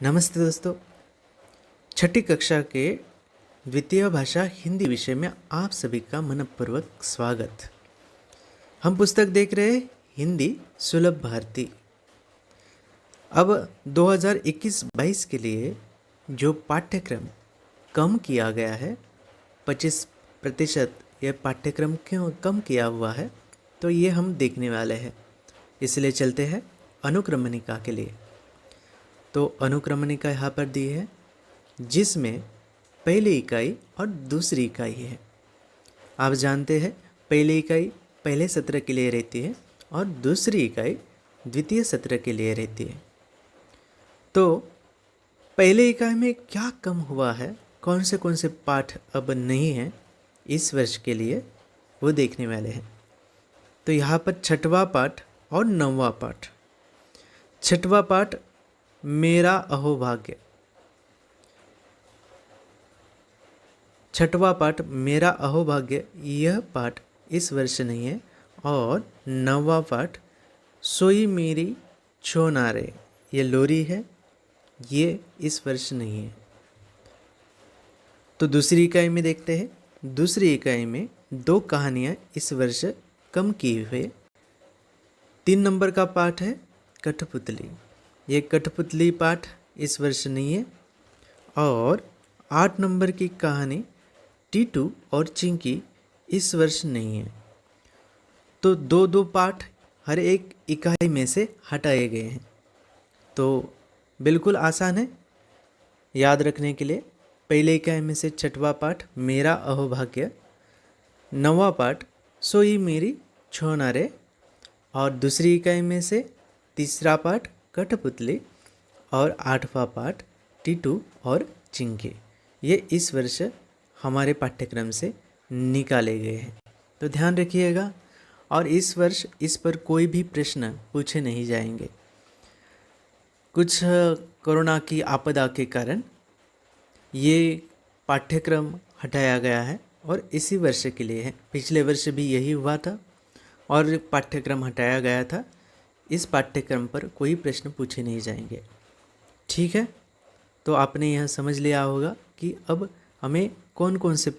नमस्ते दोस्तों। छठी कक्षा के द्वितीय भाषा हिंदी विषय में आप सभी का मनपूर्वक स्वागत। हम पुस्तक देख रहे हैं हिंदी सुलभ भारती। अब 2021-22 के लिए जो पाठ्यक्रम कम किया गया है 25% यह पाठ्यक्रम क्यों कम किया हुआ है, तो ये हम देखने वाले हैं। इसलिए चलते हैं अनुक्रमणिका के लिए। तो अनुक्रमणिका यहाँ पर दी है जिसमें पहली इकाई और दूसरी इकाई है। आप जानते हैं पहली इकाई पहले सत्र के लिए रहती है और दूसरी इकाई द्वितीय सत्र के लिए रहती है। तो पहले इकाई में क्या कम हुआ है, कौन से पाठ अब नहीं हैं इस वर्ष के लिए, वो देखने वाले हैं। तो यहाँ पर छठवां पाठ और नौवां पाठ। छठवां पाठ मेरा अहोभाग्य। छठवां पाठ मेरा अहोभाग्य यह पाठ इस वर्ष नहीं है। और नौवां पाठ सोई मेरी छोनारे ये लोरी है, ये इस वर्ष नहीं है। तो दूसरी इकाई में देखते हैं। दूसरी इकाई में दो कहानियाँ इस वर्ष कम की हुई। 3 नंबर का पाठ है कठपुतली। ये कठपुतली पाठ इस वर्ष नहीं है। और 8 नंबर की कहानी टीटू और चिंकी इस वर्ष नहीं है। तो दो पाठ हर एक इकाई में से हटाए गए हैं। तो बिल्कुल आसान है याद रखने के लिए। पहले इकाई में से छठवां पाठ मेरा अहोभाग्य, नौवां पाठ सोई मेरी छोनारे और दूसरी इकाई में से तीसरा पाठ कठपुतली और 8वां पाठ टीटू और चिंकी। ये इस वर्ष हमारे पाठ्यक्रम से निकाले गए हैं। तो ध्यान रखिएगा। और इस वर्ष इस पर कोई भी प्रश्न पूछे नहीं जाएंगे। कुछ कोरोना की आपदा के कारण ये पाठ्यक्रम हटाया गया है और इसी वर्ष के लिए है। पिछले वर्ष भी यही हुआ था और पाठ्यक्रम हटाया गया था। इस पाठ्यक्रम पर कोई प्रश्न पूछे नहीं जाएंगे। ठीक है, तो आपने यह समझ लिया होगा कि अब हमें कौन कौन से